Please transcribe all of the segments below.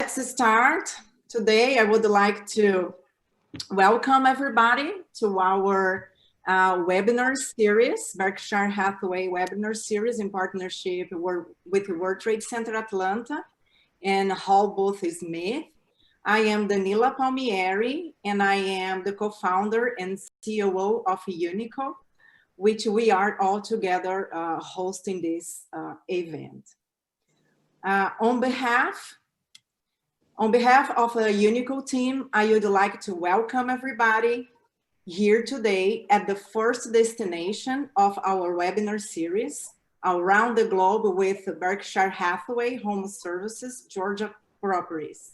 Let's start. Today, I would like to welcome everybody to our webinar series, Berkshire Hathaway webinar series in partnership with the World Trade Center Atlanta and Hall Booth Smith. I am Danila Palmieri, and I am the co-founder and COO of UnniCo, which we are all together hosting this event. On behalf of the UnniCo team, I would like to welcome everybody here today at the first destination of our webinar series around the globe with Berkshire Hathaway HomeServices Georgia properties.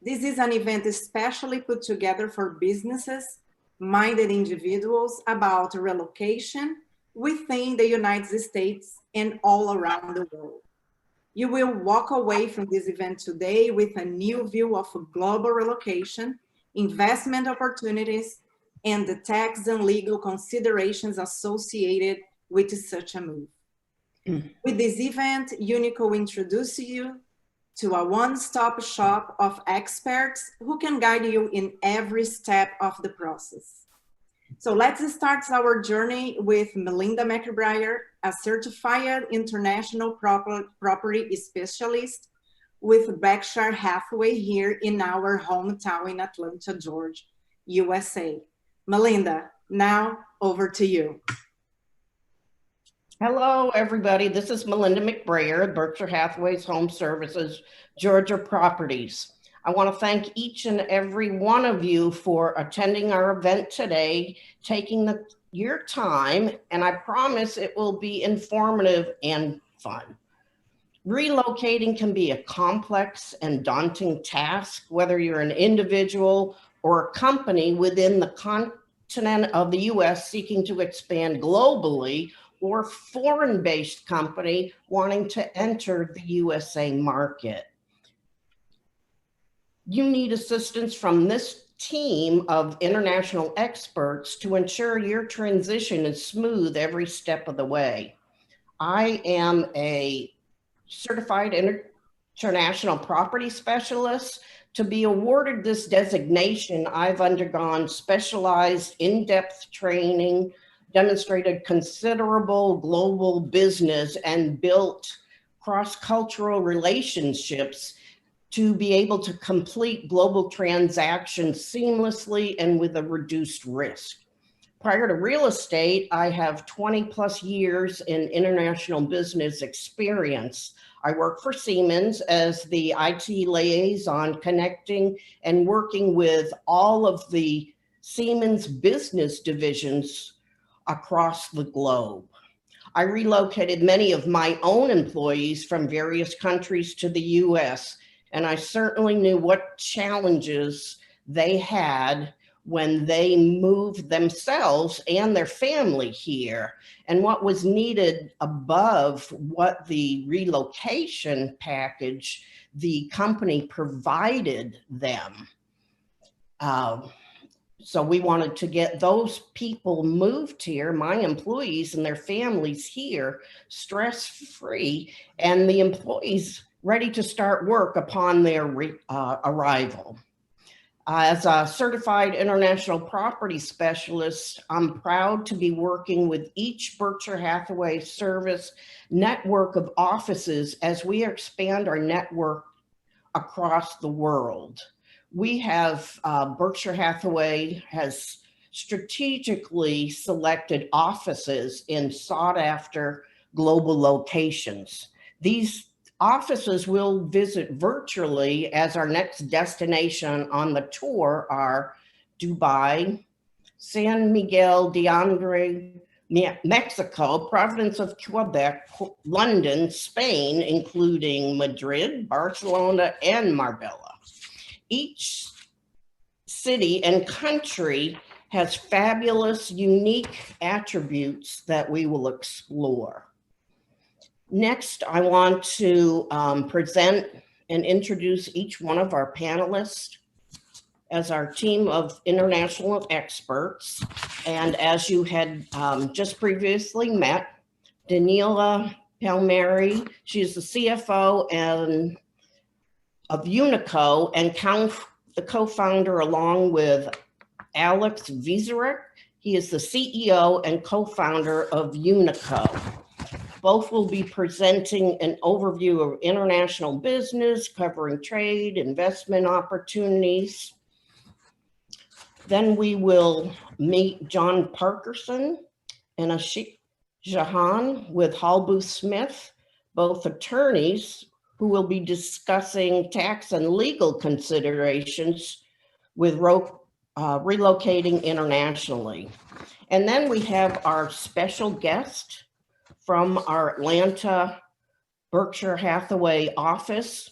This is an event especially put together for businesses-minded individuals about relocation within the United States and all around the world. You will walk away from this event today with a new view of global relocation, investment opportunities, and the tax and legal considerations associated with such a move. With this event, UnniCo introduces you to a one-stop shop of experts who can guide you in every step of the process. So let's start our journey with Melinda McBrayer, a certified international property specialist with Berkshire Hathaway here in our hometown in Atlanta, Georgia, USA. Melinda, now over to you. Hello, everybody. This is Melinda McBrayer, Berkshire Hathaway's HomeServices, Georgia Properties. I want to thank each and every one of you for attending our event today, taking your time, and I promise it will be informative and fun. Relocating can be a complex and daunting task, whether you're an individual or a company within the continent of the U.S. seeking to expand globally, or foreign-based company wanting to enter the USA market. You need assistance from this team of international experts to ensure your transition is smooth every step of the way. I am a certified international property specialist. To be awarded this designation, I've undergone specialized in-depth training, demonstrated considerable global business, and built cross-cultural relationships to be able to complete global transactions seamlessly and with a reduced risk. Prior to real estate, I have 20+ years in international business experience. I work for Siemens as the IT liaison, connecting and working with all of the Siemens business divisions across the globe. I relocated many of my own employees from various countries to the US, and I certainly knew what challenges they had when they moved themselves and their family here, and what was needed above what the relocation package the company provided them. So we wanted to get those people moved here, my employees and their families here, stress-free, and the employees ready to start work upon their arrival. As a certified international property specialist, I'm proud to be working with each Berkshire Hathaway service network of offices as we expand our network across the world. We have, Berkshire Hathaway has strategically selected offices in sought after global locations. These offices will visit virtually, as our next destination on the tour are Dubai, San Miguel de Allende, Mexico, Province of Quebec, London, Spain, including Madrid, Barcelona, and Marbella. Each city and country has fabulous, unique attributes that we will explore. Next, I want to present and introduce each one of our panelists as our team of international experts. And as you had just previously met, Danila Palmieri, she is the CFO and of UnniCo and the co-founder along with Alex Vizarek. He is the CEO and co-founder of UnniCo. Both will be presenting an overview of international business, covering trade, investment opportunities. Then we will meet John Parkerson and Ashik Jahan with Hall Booth Smith, both attorneys who will be discussing tax and legal considerations with relocating internationally. And then we have our special guest from our Atlanta Berkshire Hathaway office,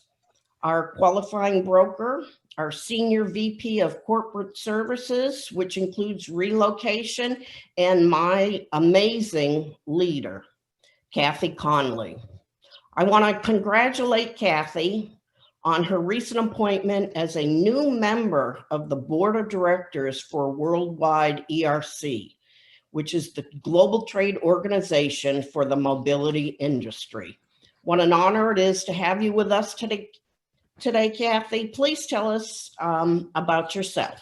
our qualifying broker, our senior VP of corporate services, which includes relocation, and my amazing leader, Kathy Conley. I want to congratulate Kathy on her recent appointment as a new member of the board of directors for Worldwide ERC, which is the global trade organization for the mobility industry. What an honor it is to have you with us today, Kathy. Please tell us about yourself.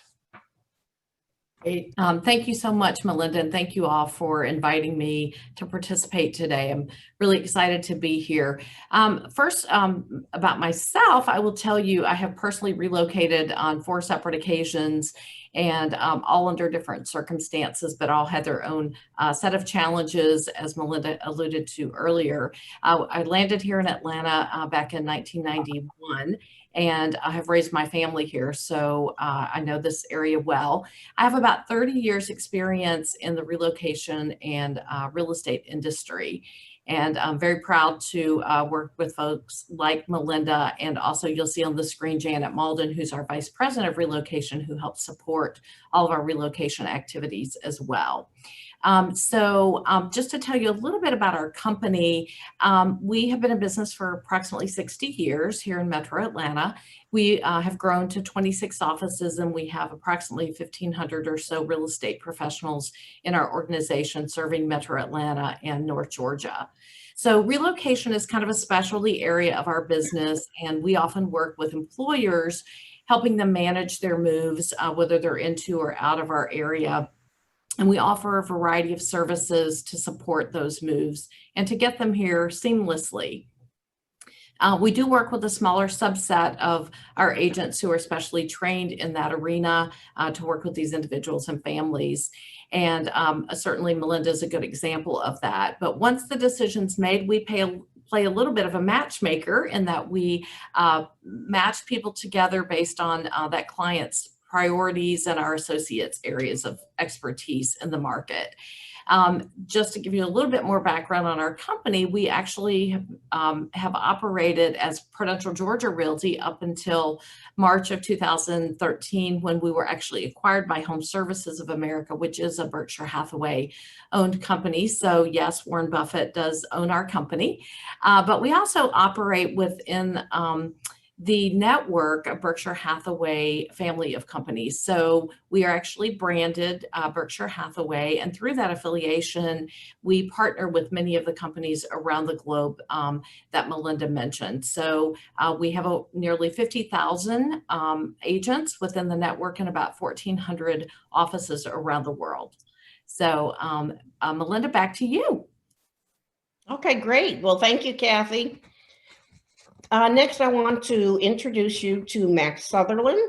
Thank you so much, Melinda, and thank you all for inviting me to participate today. I'm really excited to be here. First, about myself, I will tell you I have personally relocated on 4 separate occasions, and all under different circumstances, but all had their own set of challenges, as Melinda alluded to earlier. I landed here in Atlanta back in 1991. And I have raised my family here, so I know this area well. I have about 30 years experience in the relocation and real estate industry. And I'm very proud to work with folks like Melinda, and also you'll see on the screen Janet Malden, who's our Vice President of Relocation, who helps support all of our relocation activities as well. Just to tell you a little bit about our company, we have been in business for approximately 60 years here in Metro Atlanta. We have grown to 26 offices, and we have approximately 1,500 or so real estate professionals in our organization serving Metro Atlanta and North Georgia. So relocation is kind of a specialty area of our business, and we often work with employers, helping them manage their moves, whether they're into or out of our area. And we offer a variety of services to support those moves and to get them here seamlessly. We do work with a smaller subset of our agents who are specially trained in that arena to work with these individuals and families. And certainly Melinda is a good example of that. But once the decision's made, we play a little bit of a matchmaker in that we match people together based on that client's priorities and our associates' areas of expertise in the market. Just to give you a little bit more background on our company, we actually have operated as Prudential Georgia Realty up until March of 2013, when we were actually acquired by HomeServices of America, which is a Berkshire Hathaway owned company. So yes, Warren Buffett does own our company, but we also operate within the network of Berkshire Hathaway family of companies. So we are actually branded Berkshire Hathaway, and through that affiliation, we partner with many of the companies around the globe that Melinda mentioned. So we have nearly 50,000 agents within the network and about 1,400 offices around the world. So Melinda, back to you. Okay, great. Well, thank you, Kathy. Next, I want to introduce you to Max Sutherland.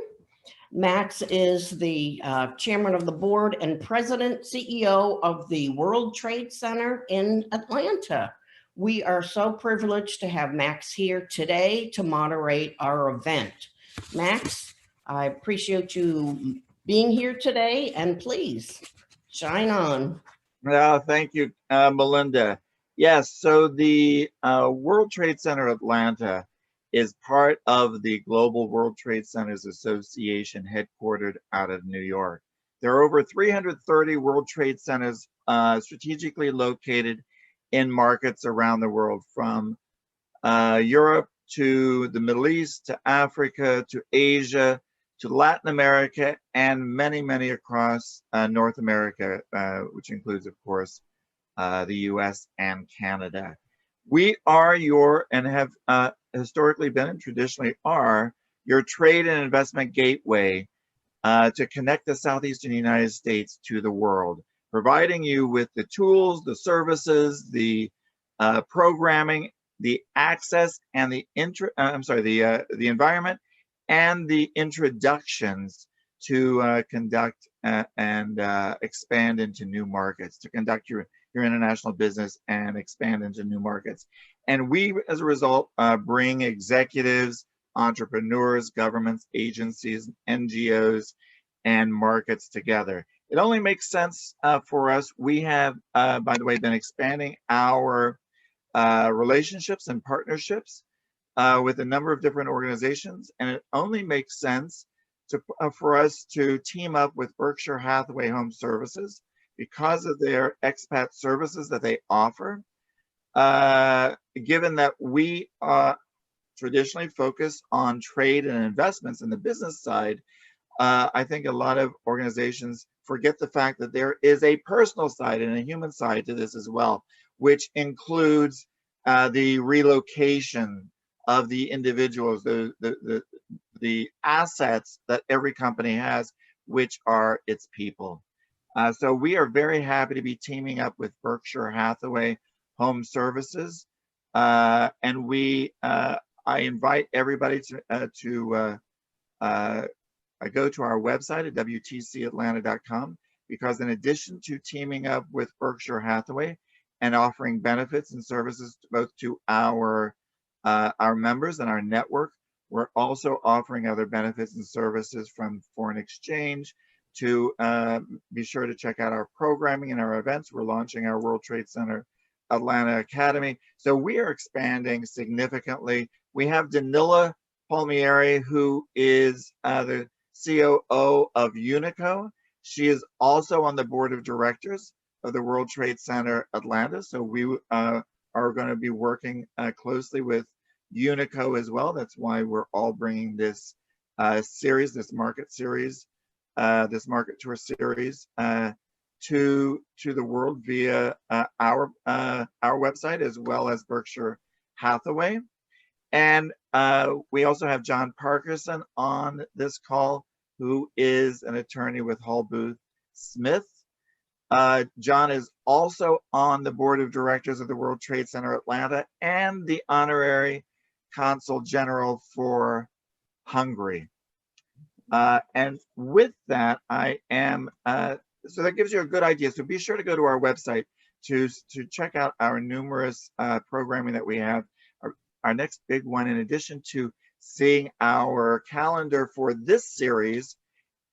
Max is the chairman of the board and president, CEO of the World Trade Center in Atlanta. We are so privileged to have Max here today to moderate our event. Max, I appreciate you being here today, and please shine on. Well, thank you, Melinda. Yes, so the World Trade Center Atlanta is part of the Global World Trade Centers Association, headquartered out of New York. There are over 330 World Trade Centers strategically located in markets around the world, from Europe to the Middle East, to Africa, to Asia, to Latin America, and many, many across North America, which includes, of course, the US and Canada. We are your, and have historically been and traditionally are, your trade and investment gateway to connect the Southeastern United States to the world, providing you with the tools, the services, the programming, the access, and the the environment and the introductions to conduct and expand into new markets, to conduct your international business and expand into new markets. And we, as a result, bring executives, entrepreneurs, governments, agencies, NGOs, and markets together. It only makes sense for us. We have, by the way, been expanding our relationships and partnerships with a number of different organizations, and it only makes sense for us to team up with Berkshire Hathaway HomeServices because of their expat services that they offer. Given that we traditionally focus on trade and investments in the business side, I think a lot of organizations forget the fact that there is a personal side and a human side to this as well, which includes the relocation of the individuals, the assets that every company has, which are its people. So we are very happy to be teaming up with Berkshire Hathaway HomeServices, and I invite everybody to go to our website at wtcatlanta.com, because in addition to teaming up with Berkshire Hathaway and offering benefits and services both to our members and our network, we're also offering other benefits and services, from foreign exchange to be sure to check out our programming and our events. We're launching our World Trade Center Atlanta Academy. So we are expanding significantly. We have Danila Palmieri, who is the COO of UnniCo. She is also on the board of directors of the World Trade Center Atlanta. So we are going to be working closely with UnniCo as well. That's why we're all bringing this series, this market series, this market tour series to the world via our website, as well as Berkshire Hathaway. And we also have John Parkinson on this call, who is an attorney with Hall Booth Smith. John is also on the board of directors of the World Trade Center Atlanta and the honorary consul general for Hungary. And with that, I am, so that gives you a good idea. So be sure to go to our website to check out our numerous programming that we have. Our next big one, in addition to seeing our calendar for this series,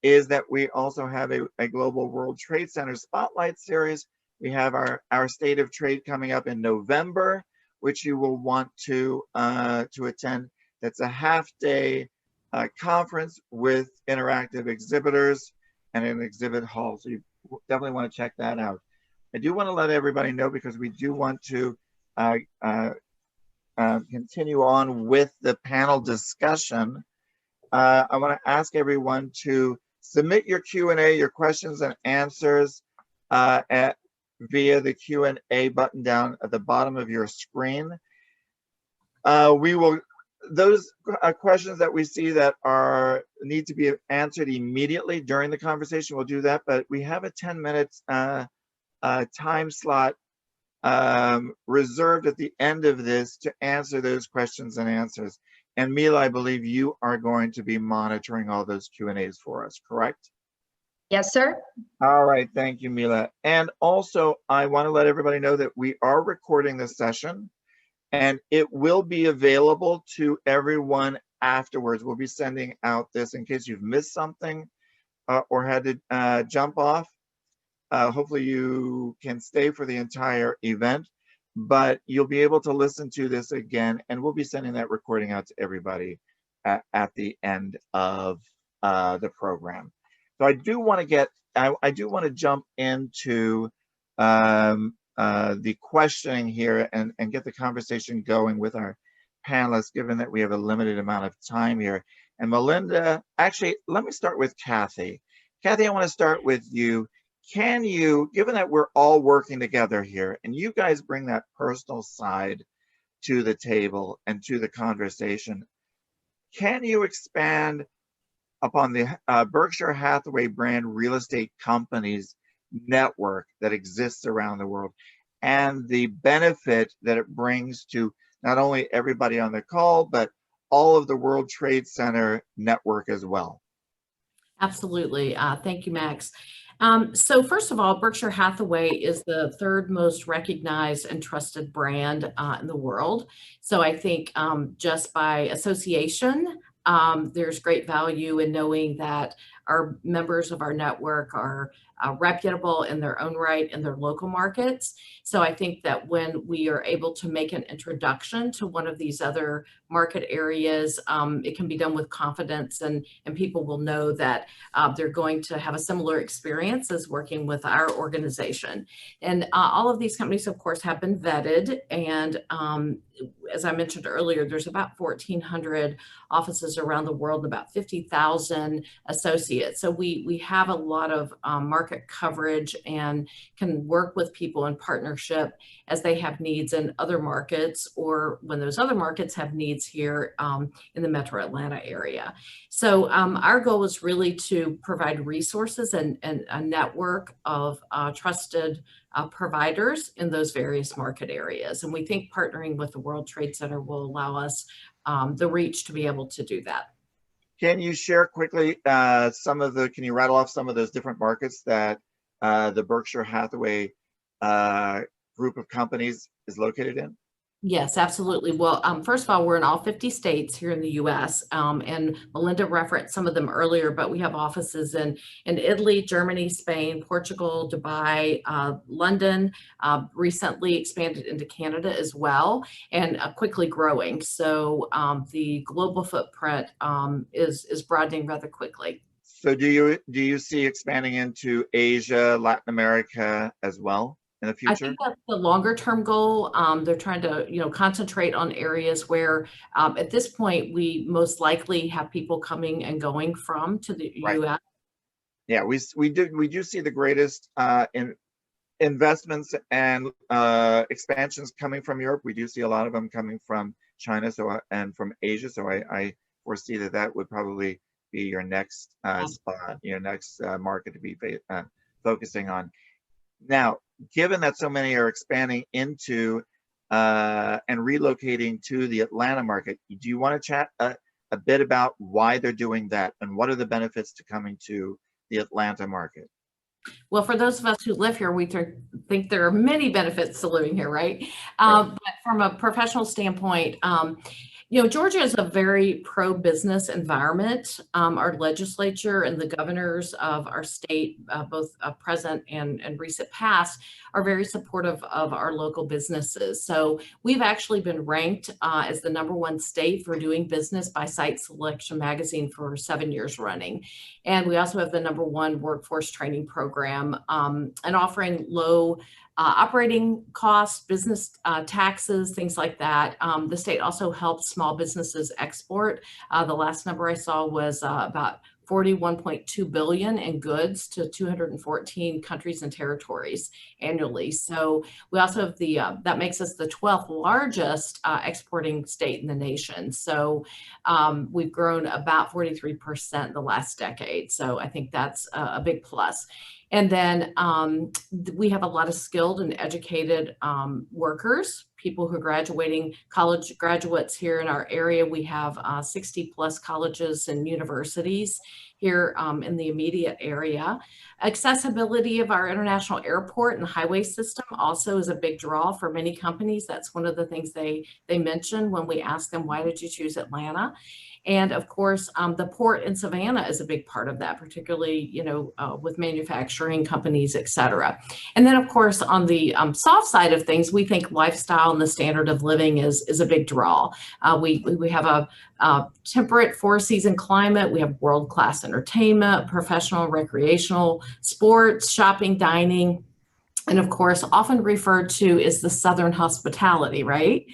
is that we also have a Global World Trade Center Spotlight series. We have our State of Trade coming up in November, which you will want to attend. That's a half-day conference with interactive exhibitors and an exhibit hall. So you definitely want to check that out. I do want to let everybody know, because we do want to continue on with the panel discussion. I want to ask everyone to submit your Q&A, your questions and answers via the Q&A button down at the bottom of your screen. Those questions that we see that need to be answered immediately during the conversation, we'll do that, but we have a 10-minute time slot reserved at the end of this to answer those questions and answers. And Mila, I believe you are going to be monitoring all those Q&As for us, correct? Yes, sir. All right, thank you, Mila. And also, I want to let everybody know that we are recording this session, and it will be available to everyone afterwards. We'll be sending out this in case you've missed something or had to jump off. Hopefully you can stay for the entire event, but you'll be able to listen to this again, and we'll be sending that recording out to everybody at the end of the program. So I do want to jump into the questioning here and get the conversation going with our panelists, given that we have a limited amount of time here. And Melinda, actually, let me start with Kathy. Kathy, I want to start with you. Can you, given that we're all working together here, and you guys bring that personal side to the table and to the conversation. Can you expand upon the Berkshire Hathaway brand real estate companies network that exists around the world and the benefit that it brings to not only everybody on the call, but all of the World Trade Center network as well? Absolutely. Thank you, Max. So first of all, Berkshire Hathaway is the third most recognized and trusted brand in the world. So I think just by association, there's great value in knowing that our members of our network are reputable in their own right in their local markets. So I think that when we are able to make an introduction to one of these other market areas, it can be done with confidence, and people will know that they're going to have a similar experience as working with our organization. And all of these companies, of course, have been vetted. And as I mentioned earlier, there's about 1,400 offices around the world, about 50,000 associates. So we have a lot of market coverage and can work with people in partnership as they have needs in other markets, or when those other markets have needs here in the Metro Atlanta area. So our goal is really to provide resources and a network of trusted providers in those various market areas. And we think partnering with the World Trade Center will allow us the reach to be able to do that. Can you share quickly can you rattle off some of those different markets that the Berkshire Hathaway group of companies is located in? Yes, absolutely. Well, first of all, we're in all 50 states here in the U.S. And Melinda referenced some of them earlier, but we have offices in Italy, Germany, Spain, Portugal, Dubai, London, recently expanded into Canada as well, and quickly growing. So the global footprint is broadening rather quickly. So do you see expanding into Asia, Latin America as well in the future? I think that's the longer term goal. They're trying to, concentrate on areas where at this point we most likely have people coming and going from to the U.S. Yeah, we do see the greatest investments and expansions coming from Europe. We do see a lot of them coming from China, and from Asia. So I foresee that would probably be your next spot, your next market to be focusing on. Now, given that so many are expanding into and relocating to the Atlanta market, do you want to chat a bit about why they're doing that and what are the benefits to coming to the Atlanta market? Well, for those of us who live here, we think there are many benefits to living here, right? But from a professional standpoint, Georgia is a very pro-business environment. Our legislature and the governors of our state, both present and recent past, are very supportive of our local businesses. So we've actually been ranked as the #1 state for doing business by Site Selection Magazine for 7 years running. And we also have the #1 workforce training program and offering low operating costs, business taxes, things like that. The state also helps small businesses export. The last number I saw was about $41.2 billion in goods to 214 countries and territories annually. So we also have that makes us the 12th largest exporting state in the nation. So we've grown about 43% in the last decade. So I think that's a big plus. And then we have a lot of skilled and educated workers, people who are graduating, college graduates here in our area. We have 60 plus colleges and universities here in the immediate area. Accessibility of our international airport and highway system also is a big draw for many companies. That's one of the things they mention when we ask them, why did you choose Atlanta? And of course, the port in Savannah is a big part of that, particularly, with manufacturing companies, et cetera. And then, of course, on the soft side of things, we think lifestyle and the standard of living is a big draw. We have a temperate 4-season climate. We have world-class entertainment, professional, recreational, sports, shopping, dining. And of course, often referred to as the Southern hospitality, right?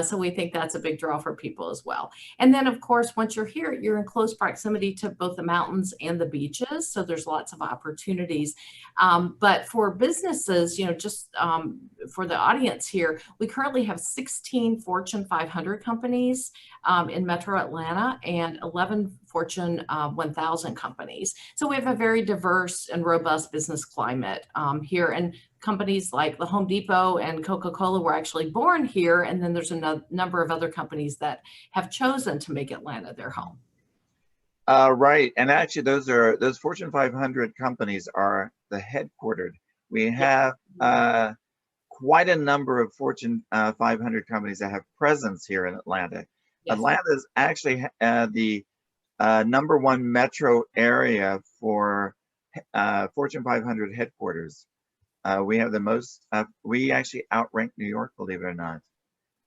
So we think that's a big draw for people as well. And then, of course, once you're here, you're in close proximity to both the mountains and the beaches. So there's lots of opportunities. But for businesses, just for the audience here, we currently have 16 Fortune 500 companies in Metro Atlanta and 11 Fortune 1000 companies. So we have a very diverse and robust business climate here. And companies like the Home Depot and Coca-Cola were actually born here. And then there's a number of other companies that have chosen to make Atlanta their home. Right. And actually, those Fortune 500 companies are the headquartered. We have quite a number of Fortune 500 companies that have presence here in Atlanta. Yes. Atlanta is actually the #1 metro area for Fortune 500 headquarters. We have the most, we actually outrank New York, believe it or not,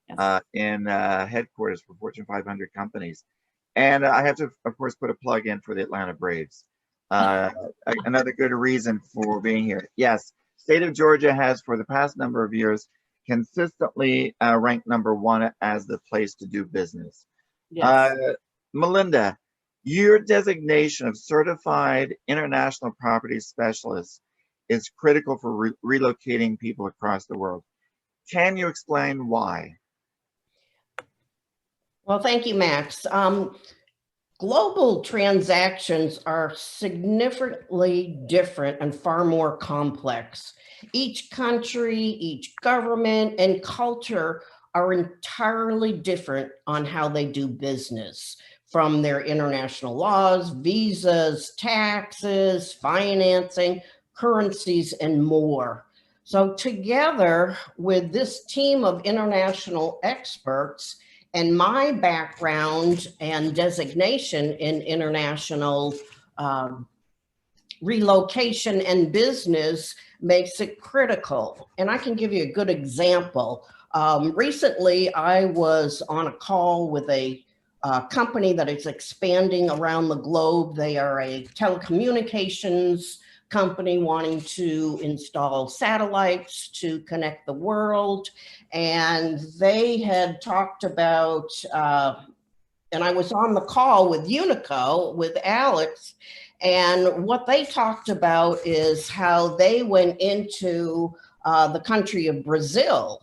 yes. In headquarters for Fortune 500 companies. And I have to, of course, put a plug in for the Atlanta Braves. Another good reason for being here. Yes, state of Georgia has, for the past number of years, consistently ranked #1 as the place to do business. Yes. Melinda, your designation of Certified International Property Specialist is critical for relocating people across the world. Can you explain why? Well, thank you, Max. Global transactions are significantly different and far more complex. Each country, each government, and culture are entirely different on how they do business, from their international laws, visas, taxes, financing, currencies, and more. So together with this team of international experts and my background and designation in international relocation and business makes it critical. And I can give you a good example. Recently, I was on a call with a company that is expanding around the globe. They are a telecommunications company wanting to install satellites to connect the world. And they had talked about, and I was on the call with UnniCo, with Alex, and what they talked about is how they went into the country of Brazil.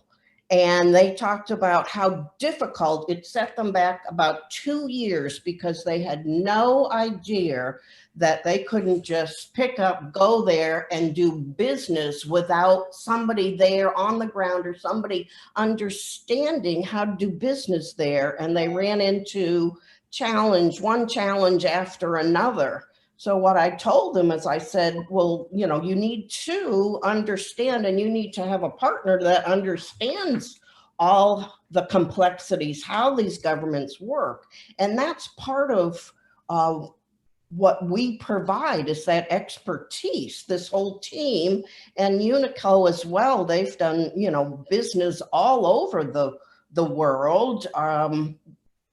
And they talked about how difficult it set them back about 2 years because they had no idea that they couldn't just pick up, go there and do business without somebody there on the ground or somebody understanding how to do business there. And they ran into one challenge after another. So what I told them is I said, well, you need to understand and you need to have a partner that understands all the complexities, how these governments work. And that's part of what we provide is that expertise, this whole team, and UnniCo as well. They've done, business all over the world.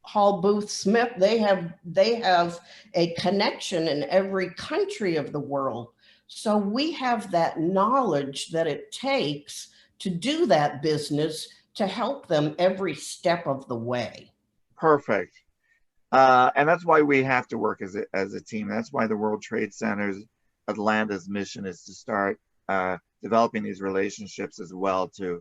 Hall Booth Smith, they have a connection in every country of the world. So we have that knowledge that it takes to do that business to help them every step of the way. Perfect. And that's why we have to work as a team. That's why the World Trade Center's Atlanta's mission is to start developing these relationships as well to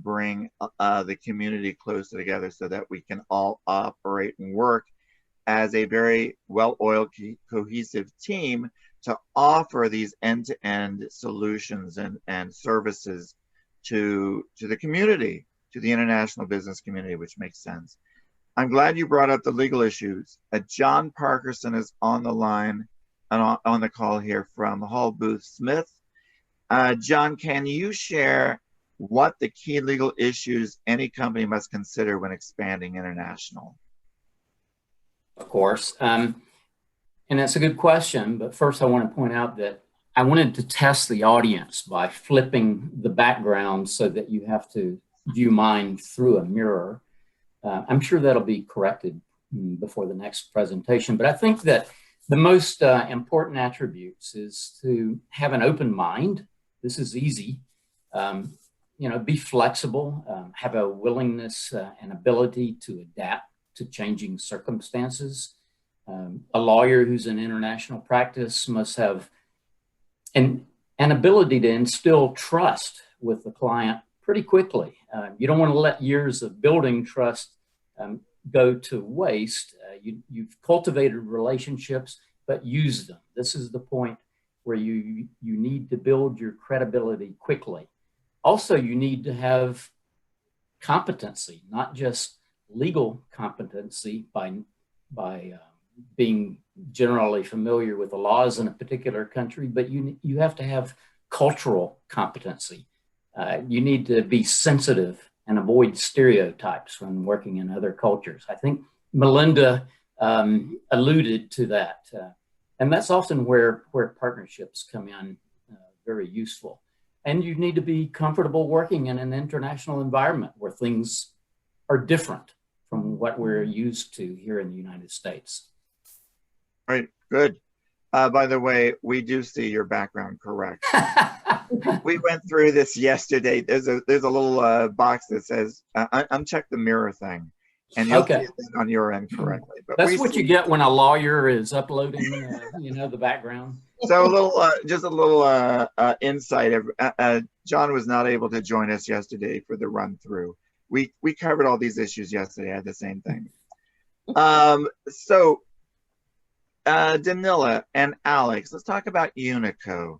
bring the community closer together so that we can all operate and work as a very well-oiled, cohesive team to offer these end-to-end solutions and services to the community, to the international business community, which makes sense. I'm glad you brought up the legal issues. John Parkerson is on the line and on the call here from Hall Booth Smith. John, can you share what the key legal issues any company must consider when expanding international? Of course. And that's a good question. But first, I want to point out that I wanted to test the audience by flipping the background so that you have to view mine through a mirror. I'm sure that'll be corrected before the next presentation. But I think that the most important attributes is to have an open mind. This is easy. be flexible, have a willingness and ability to adapt to changing circumstances. A lawyer who's in international practice must have an ability to instill trust with the client pretty quickly. You don't want to let years of building trust go to waste. You've cultivated relationships, but use them. This is the point where you need to build your credibility quickly. Also, you need to have competency, not just legal competency by being generally familiar with the laws in a particular country, but you have to have cultural competency. You need to be sensitive and avoid stereotypes when working in other cultures. I think Melinda alluded to that. And that's often where partnerships come in very useful. And you need to be comfortable working in an international environment where things are different from what we're used to here in the United States. Right, good. By the way, we do see your background correct. We went through this yesterday. There's a little box that says, uncheck the mirror thing. And you'll see it on your end correctly. But that's what you get when a lawyer is uploading, the background. So just a little insight. John was not able to join us yesterday for the run through. We covered all these issues yesterday. I had the same thing. So Danila and Alex, let's talk about UnniCo.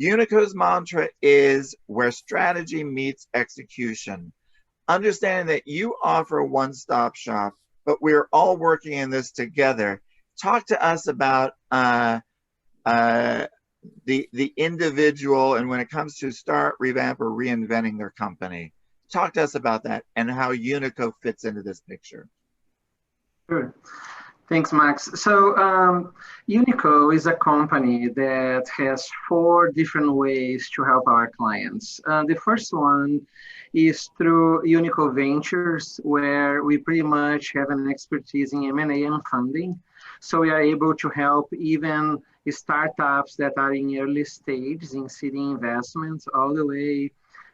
UnniCo's mantra is where strategy meets execution. Understanding that you offer a one-stop shop, but we're all working in this together. Talk to us about the individual, and when it comes to start, revamp, or reinventing their company. Talk to us about that and how UnniCo fits into this picture. Sure. Thanks, Max. So UnniCo is a company that has 4 different ways to help our clients. The first one is through UnniCo Ventures, where we pretty much have an expertise in M&A and funding. So we are able to help even startups that are in early stages in seeding investments, all the way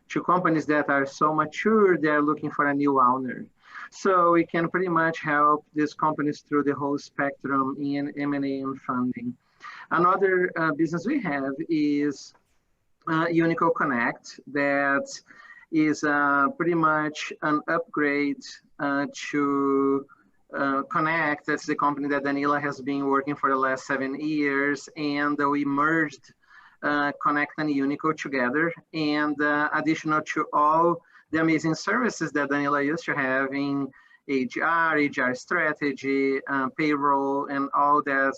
to companies that are so mature, they're looking for a new owner. So we can pretty much help these companies through the whole spectrum in M&A and funding. Another business we have is UnniCo Connect, that is pretty much an upgrade to Connect. That's the company that Danila has been working for the last 7 years, and we merged Connect and UnniCo together, and additional to all the amazing services that Danila used to have in HR strategy, payroll, and all that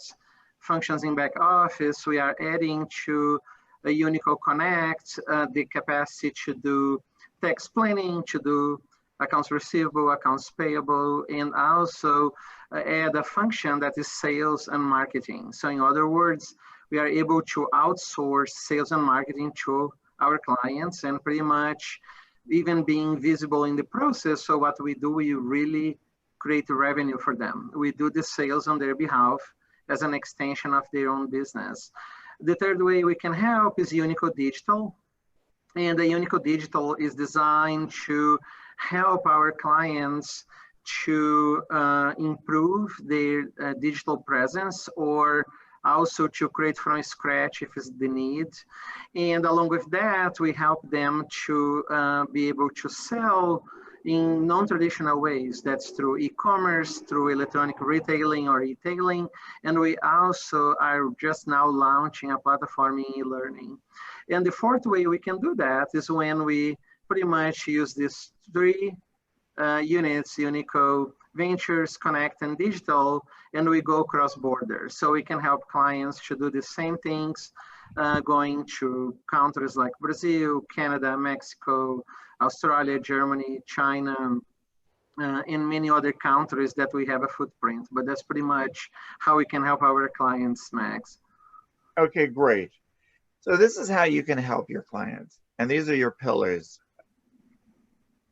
functions in back office, we are adding to the UnniCo Connect the capacity to do tax planning, to do accounts receivable, accounts payable, and also add a function that is sales and marketing. So in other words, we are able to outsource sales and marketing to our clients and pretty much even being visible in the process. So what we do, we really create revenue for them. We do the sales on their behalf as an extension of their own business. The third way we can help is UnniCo Digital. And the UnniCo Digital is designed to help our clients to improve their digital presence, or also to create from scratch if it's the need. And along with that, we help them to be able to sell in non-traditional ways. That's through e-commerce, through electronic retailing or e-tailing. And we also are just now launching a platform in e-learning. And the fourth way we can do that is when we pretty much use these 3 units, UnniCo Ventures, Connect, and Digital, and we go cross-border. So we can help clients to do the same things, going to countries like Brazil, Canada, Mexico, Australia, Germany, China, and many other countries that we have a footprint. But that's pretty much how we can help our clients, Max. Okay, great. So this is how you can help your clients. And these are your pillars.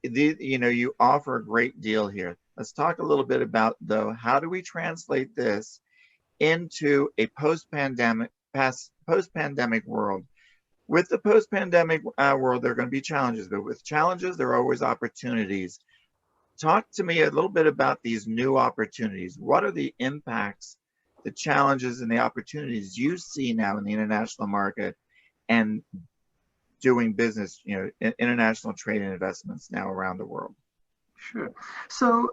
You offer a great deal here. Let's talk a little bit about, though, how do we translate this into a post-pandemic world? with the post-pandemic world, there are going to be challenges, but with challenges, there are always opportunities. Talk to me a little bit about these new opportunities. What are the impacts, the challenges, and the opportunities you see now in the international market and doing business, international trade and investments now around the world? Sure. So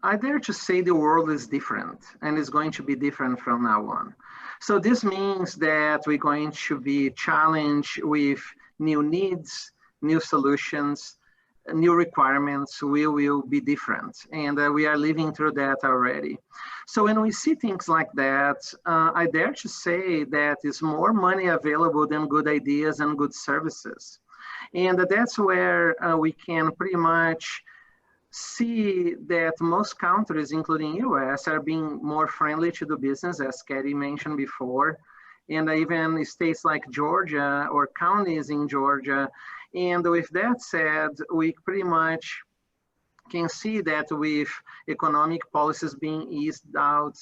I dare to say the world is different and is going to be different from now on. So this means that we're going to be challenged with new needs, new solutions, new requirements. We will be different, and we are living through that already. So when we see things like that, I dare to say that is more money available than good ideas and good services. And that's where we can pretty much see that most countries, including US, are being more friendly to do business, as Katie mentioned before, and even states like Georgia or counties in Georgia. And with that said, we pretty much can see that with economic policies being eased out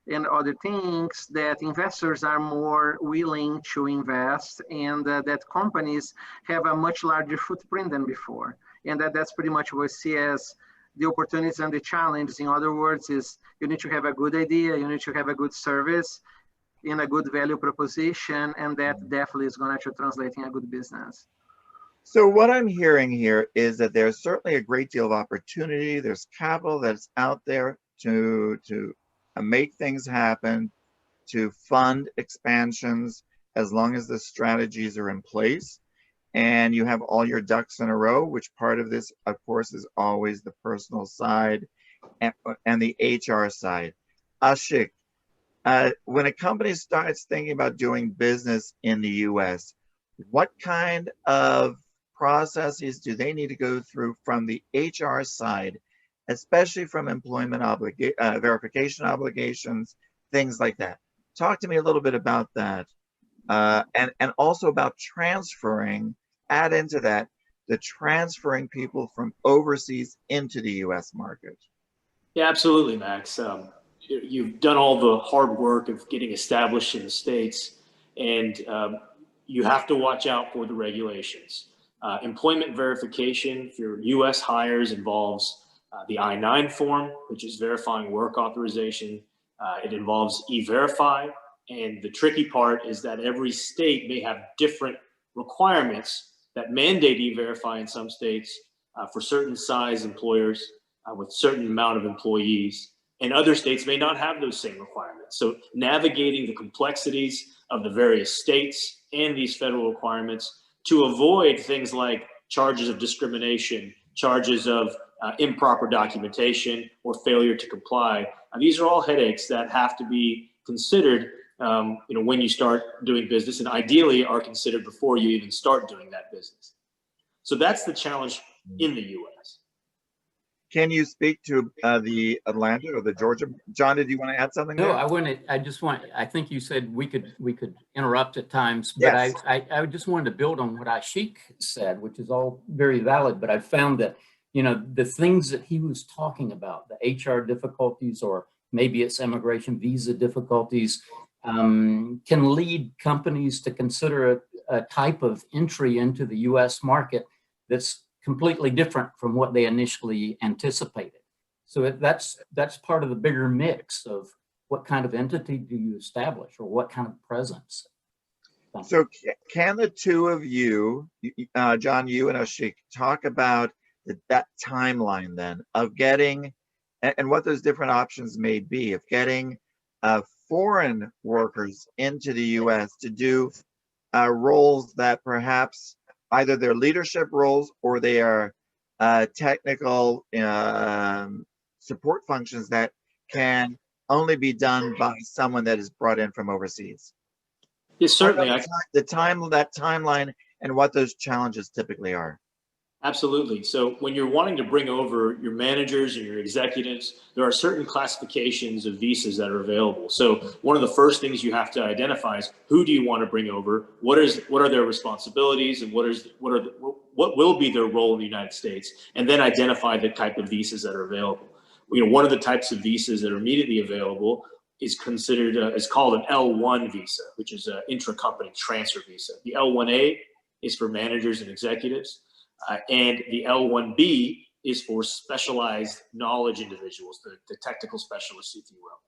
and other things, that investors are more willing to invest, and that companies have a much larger footprint than before. And that's pretty much what we see as the opportunities and the challenges. In other words, is you need to have a good idea, you need to have a good service in a good value proposition, and that definitely is going to translate in a good business. So what I'm hearing here is that there's certainly a great deal of opportunity. There's capital that's out there to make things happen, to fund expansions, as long as the strategies are in place. And you have all your ducks in a row, which part of this, of course, is always the personal side and the HR side. Ashik, when a company starts thinking about doing business in the US, what kind of processes do they need to go through from the HR side, especially from employment verification obligations, things like that? Talk to me a little bit about that. And also about transferring, add into that, the transferring people from overseas into the US market. Yeah, absolutely, Max. You've done all the hard work of getting established in the States, and you have to watch out for the regulations. Employment verification for US hires involves the I-9 form, which is verifying work authorization. It involves E-Verify. And the tricky part is that every state may have different requirements that mandate E-Verify in some states for certain size employers with certain amount of employees. And other states may not have those same requirements. So navigating the complexities of the various states and these federal requirements to avoid things like charges of discrimination, charges of improper documentation, or failure to comply. These are all headaches that have to be considered when you start doing business, and ideally are considered before you even start doing that business. So that's the challenge in the U.S. Can you speak to the Atlanta or the Georgia? John, did you want to add something? No, there? I wouldn't. I think you said we could interrupt at times, but Yes. I just wanted to build on what Ashik said, which is all very valid. But I found that, the things that he was talking about, the HR difficulties, or maybe it's immigration visa difficulties, can lead companies to consider a type of entry into the U.S. market that's completely different from what they initially anticipated. So that's part of the bigger mix of what kind of entity do you establish, or what kind of presence. So can the two of you, John, you and Ashik, talk about that timeline then of getting, and what those different options may be, of getting foreign workers into the U.S. to do roles that perhaps either they're leadership roles or they are technical support functions that can only be done by someone that is brought in from overseas? Yes, certainly. That timeline and what those challenges typically are. Absolutely. So when you're wanting to bring over your managers and your executives, there are certain classifications of visas that are available. So one of the first things you have to identify is, who do you want to bring over? What are their responsibilities, and what will be their role in the United States? And then identify the type of visas that are available. One of the types of visas that are immediately available is considered, is called an L1 visa, which is an intra-company transfer visa. The L1A is for managers and executives, and the L1B is for specialized knowledge individuals, the technical specialists, if you will.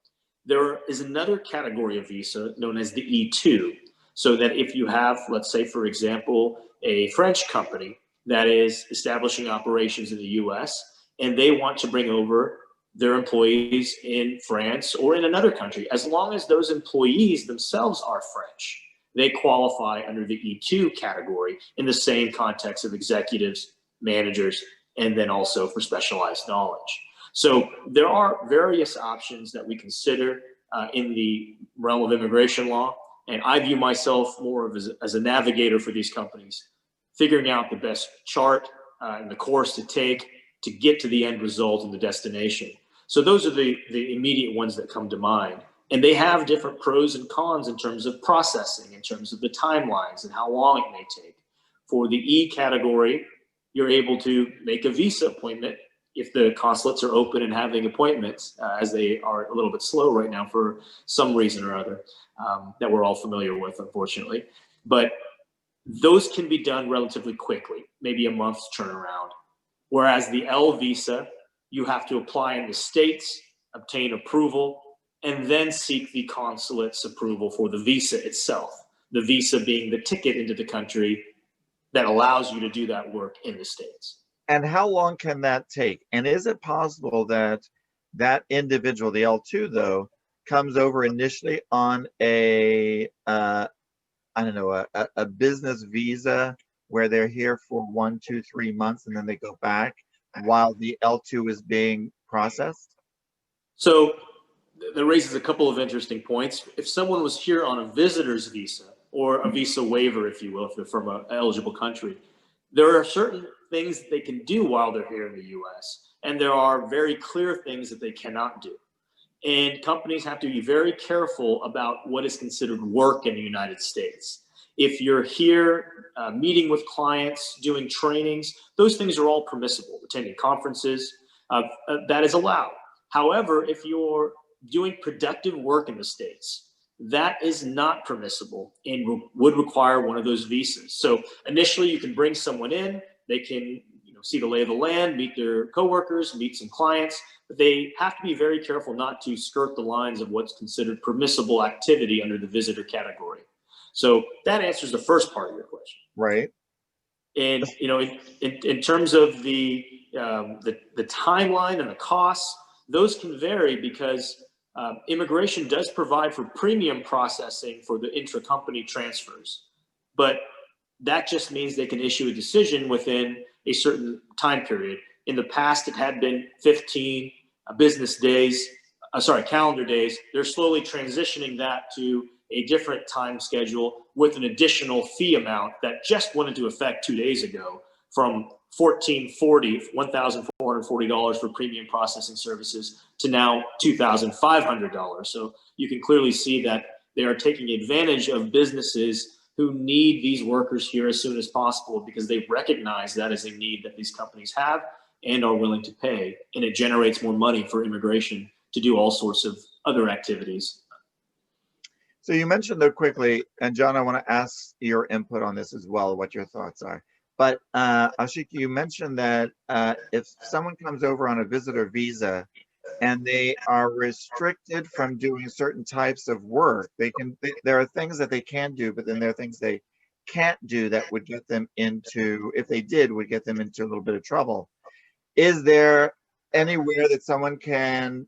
There is another category of visa known as the E2, so that if you have, let's say, for example, a French company that is establishing operations in the US, and they want to bring over their employees in France or in another country, as long as those employees themselves are French, they qualify under the E2 category in the same context of executives, managers, and then also for specialized knowledge. So there are various options that we consider in the realm of immigration law. And I view myself more of as a navigator for these companies, figuring out the best chart and the course to take to get to the end result and the destination. So those are the immediate ones that come to mind. And they have different pros and cons in terms of processing, in terms of the timelines and how long it may take. For the E category, you're able to make a visa appointment if the consulates are open and having appointments, as they are a little bit slow right now for some reason or other that we're all familiar with, unfortunately. But those can be done relatively quickly, maybe a month's turnaround. Whereas the L visa, you have to apply in the States, obtain approval, and then seek the consulate's approval for the visa itself. The visa being the ticket into the country that allows you to do that work in the States. And how long can that take? And is it possible that that individual, the L2 though, comes over initially on a, I don't know, a business visa where they're here for 1, 2, 3 months and then they go back while the L2 is being processed? So that raises a couple of interesting points. If someone was here on a visitor's visa or a visa waiver, if you will, if they're from an eligible country, there are certain things that they can do while they're here in the US, and there are very clear things that they cannot do. And companies have to be very careful about what is considered work in the United States. If you're here meeting with clients, doing trainings, those things are all permissible. Attending conferences, that is allowed. However, if you're doing productive work in the States, that is not permissible and would require one of those visas. So initially you can bring someone in, they can see the lay of the land, meet their coworkers, meet some clients, but they have to be very careful not to skirt the lines of what's considered permissible activity under the visitor category. So that answers the first part of your question. Right. And in terms of the timeline and the costs, those can vary because immigration does provide for premium processing for the intra-company transfers, but that just means they can issue a decision within a certain time period. In the past, it had been 15 calendar days. They're slowly transitioning that to a different time schedule with an additional fee amount that just went into effect 2 days ago from $1,440 for premium processing services to now $2,500. So you can clearly see that they are taking advantage of businesses who need these workers here as soon as possible because they recognize that as a need that these companies have and are willing to pay. And it generates more money for immigration to do all sorts of other activities. So you mentioned though quickly, and John, I want to ask your input on this as well, what your thoughts are. But Ashika, you mentioned that if someone comes over on a visitor visa and they are restricted from doing certain types of work, there are things that they can do, but then there are things they can't do that would get them into, if they did, would get them into a little bit of trouble. Is there anywhere that someone can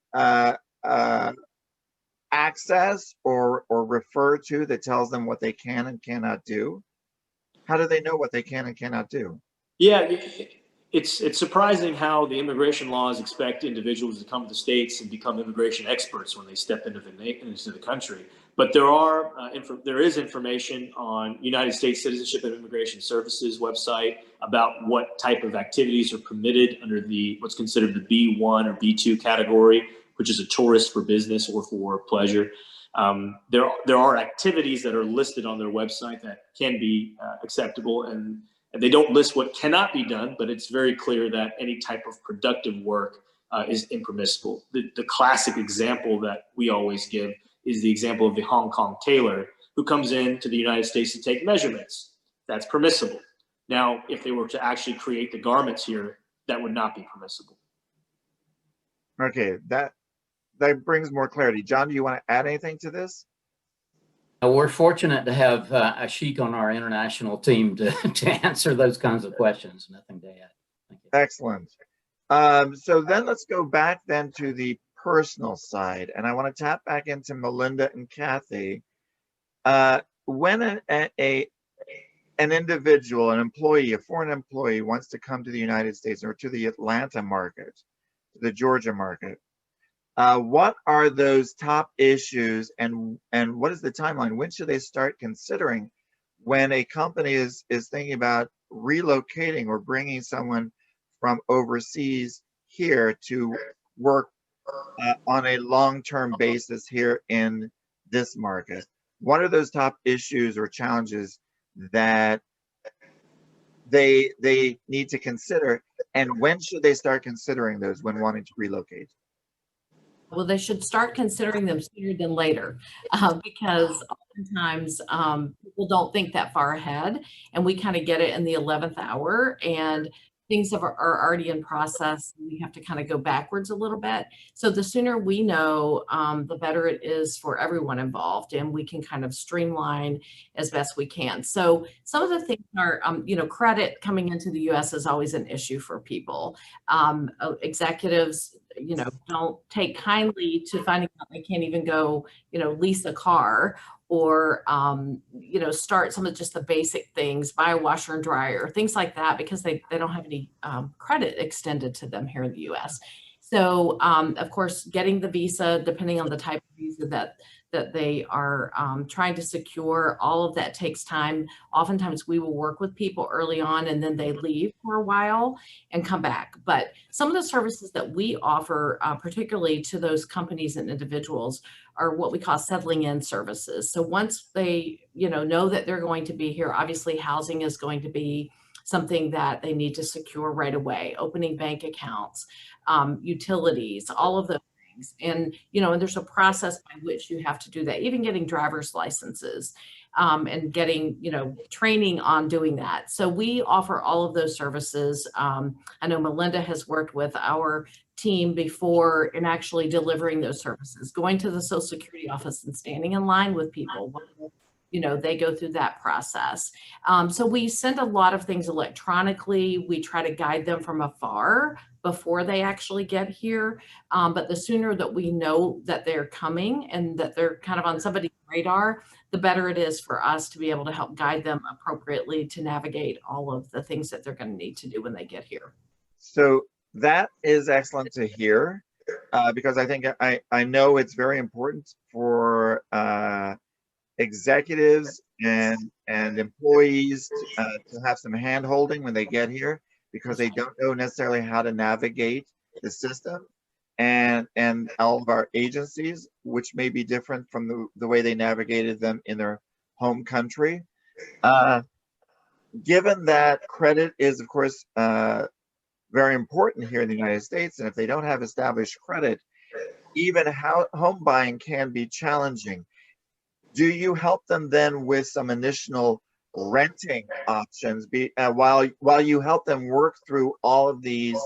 access or refer to that tells them what they can and cannot do? How do they know what they can and cannot do? Yeah, it's surprising how the immigration laws expect individuals to come to the States and become immigration experts when they step into the country. But there is information on United States Citizenship and Immigration Services website about what type of activities are permitted under what's considered the B1 or B2 category, which is a tourist for business or for pleasure. There are activities that are listed on their website that can be acceptable, and they don't list what cannot be done, but it's very clear that any type of productive work is impermissible. The classic example that we always give is the example of the Hong Kong tailor who comes into the United States to take measurements. That's permissible. Now, if they were to actually create the garments here, that would not be permissible. Okay, that brings more clarity. John, do you want to add anything to this? We're fortunate to have Ashik on our international team to answer those kinds of questions. Nothing to add. Thank you. Excellent. So then let's go back then to the personal side, and I want to tap back into Melinda and Kathy. When an individual, an employee, a foreign employee wants to come to the United States or to the Atlanta market, to the Georgia market, what are those top issues, and what is the timeline? When should they start considering when a company is thinking about relocating or bringing someone from overseas here to work on a long-term basis here in this market? What are those top issues or challenges that they need to consider, and when should they start considering those when wanting to relocate? Well, they should start considering them sooner than later, because oftentimes people don't think that far ahead, and we kind of get it in the 11th hour, and things are already in process. We have to kind of go backwards a little bit. So the sooner we know, the better it is for everyone involved, and we can kind of streamline as best we can. So some of the things are, credit coming into the U.S. is always an issue for people. Executives, don't take kindly to finding out they can't even go, lease a car, or, start some of just the basic things, buy a washer and dryer, things like that, because they don't have any credit extended to them here in the US. So, of course, getting the visa, depending on the type of visa that they are trying to secure, all of that takes time. Oftentimes we will work with people early on, and then they leave for a while and come back. But some of the services that we offer, particularly to those companies and individuals, are what we call settling in services. So once they, know that they're going to be here, obviously housing is going to be something that they need to secure right away, opening bank accounts, utilities, all of those things. And, and there's a process by which you have to do that, even getting driver's licenses, and getting, training on doing that. So we offer all of those services. I know Melinda has worked with our team before in actually delivering those services, going to the Social Security office and standing in line with people. They go through that process. So we send a lot of things electronically. We try to guide them from afar before they actually get here. But the sooner that we know that they're coming and that they're kind of on somebody's radar, the better it is for us to be able to help guide them appropriately to navigate all of the things that they're going to need to do when they get here. So that is excellent to hear, because I think I know it's very important for executives and employees to have some hand holding when they get here, because they don't know necessarily how to navigate the system and all of our agencies, which may be different from the way they navigated them in their home country. Given that credit is, of course, very important here in the United States, and if they don't have established credit, even home buying can be challenging. Do you help them then with some initial renting options, while you help them work through all of these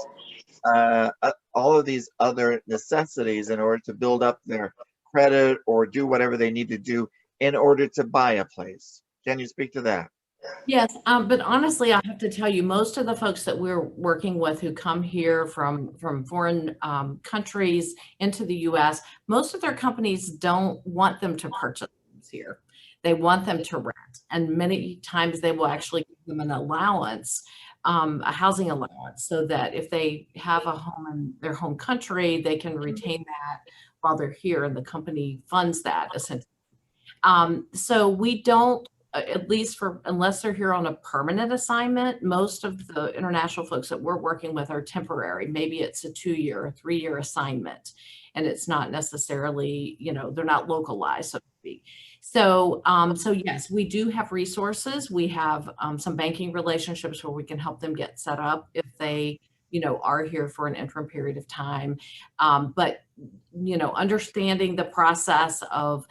other necessities in order to build up their credit or do whatever they need to do in order to buy a place? Can you speak to that? Yes, but honestly, I have to tell you, most of the folks that we're working with who come here from foreign countries into the U.S., most of their companies don't want them to purchase here. They want them to rent, and many times they will actually give them an allowance, a housing allowance, so that if they have a home in their home country, they can retain that while they're here, and the company funds that essentially. So we don't, at least unless they're here on a permanent assignment, most of the international folks that we're working with are temporary. Maybe it's a 2-year or 3-year assignment, and it's not necessarily, they're not localized, so to speak. So yes, we do have resources. We have some banking relationships where we can help them get set up if they are here for an interim period of time. But, understanding the process of,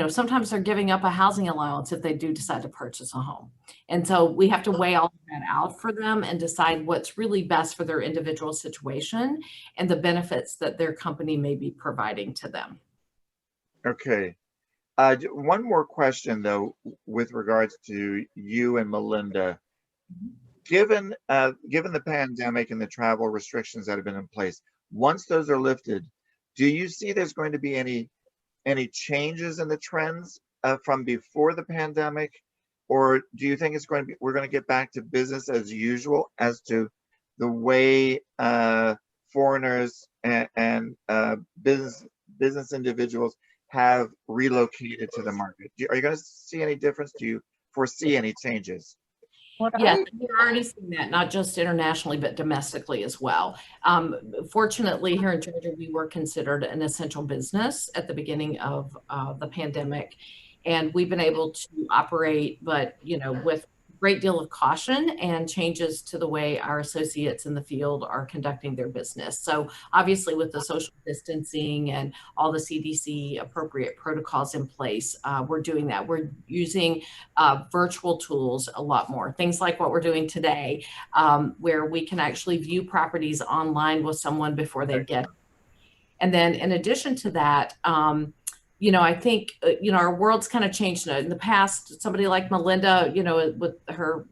sometimes they're giving up a housing allowance if they do decide to purchase a home. And so we have to weigh all of that out for them and decide what's really best for their individual situation and the benefits that their company may be providing to them. Okay. One more question, though, with regards to you and Melinda. Given the pandemic and the travel restrictions that have been in place, once those are lifted, do you see there's going to be any changes in the trends from before the pandemic, or do you think we're going to get back to business as usual as to the way foreigners and business individuals have relocated to the market? Are you going to see any difference? Do you foresee any changes? Yes, we're already seeing that, not just internationally, but domestically as well. Fortunately, here in Georgia, we were considered an essential business at the beginning of the pandemic, and we've been able to operate, but with a great deal of caution and changes to the way our associates in the field are conducting their business. So obviously, with the social distancing and all the CDC appropriate protocols in place, we're doing that. We're using virtual tools a lot more. Things like what we're doing today, where we can actually view properties online with someone before they get it. And then in addition to that, I think, our world's kind of changed now. In the past, somebody like Melinda, with her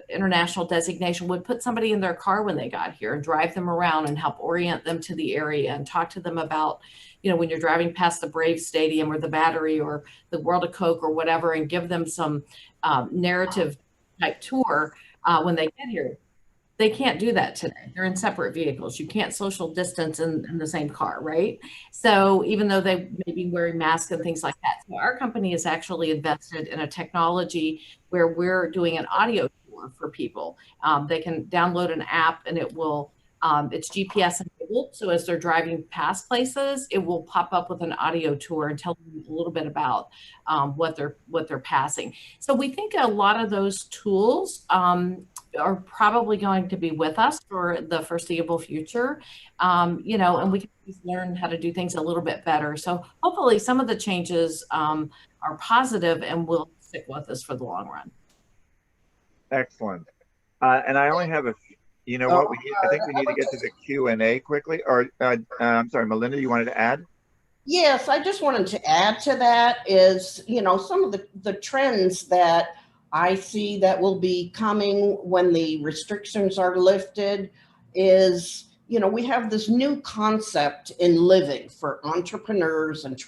international designation would put somebody in their car when they got here and drive them around and help orient them to the area and talk to them about, when you're driving past the Braves Stadium or the Battery or the World of Coke or whatever, and give them some narrative type tour when they get here. They can't do that today. They're in separate vehicles. You can't social distance in the same car, right? So even though they may be wearing masks and things like that. So our company has actually invested in a technology where we're doing an audio tour for people. They can download an app and it will, it's GPS enabled. So as they're driving past places, it will pop up with an audio tour and tell them a little bit about what they're passing. So we think a lot of those tools are probably going to be with us for the foreseeable future, and we can learn how to do things a little bit better. So hopefully some of the changes are positive and will stick with us for the long run. Excellent. And I only have I think we need to get to the Q&A quickly. Or I'm sorry, Melinda, you wanted to add? Yes, I just wanted to add to that is, some of the trends that I see that will be coming when the restrictions are lifted is, we have this new concept in living for entrepreneurs and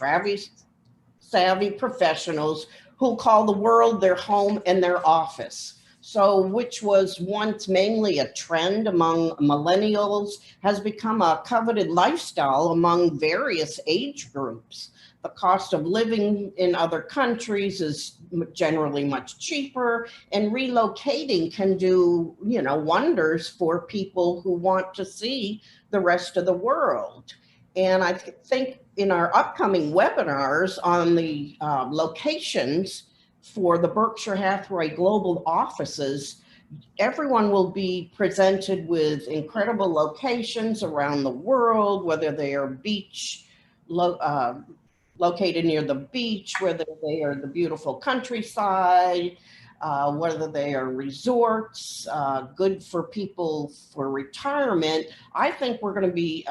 savvy professionals who call the world their home and their office. So which was once mainly a trend among millennials has become a coveted lifestyle among various age groups. The cost of living in other countries is generally much cheaper, and relocating can do, wonders for people who want to see the rest of the world. And I think in our upcoming webinars on the locations for the Berkshire Hathaway global offices, everyone will be presented with incredible locations around the world, whether they are located near the beach, whether they are the beautiful countryside, whether they are resorts, good for people for retirement. I think we're going to be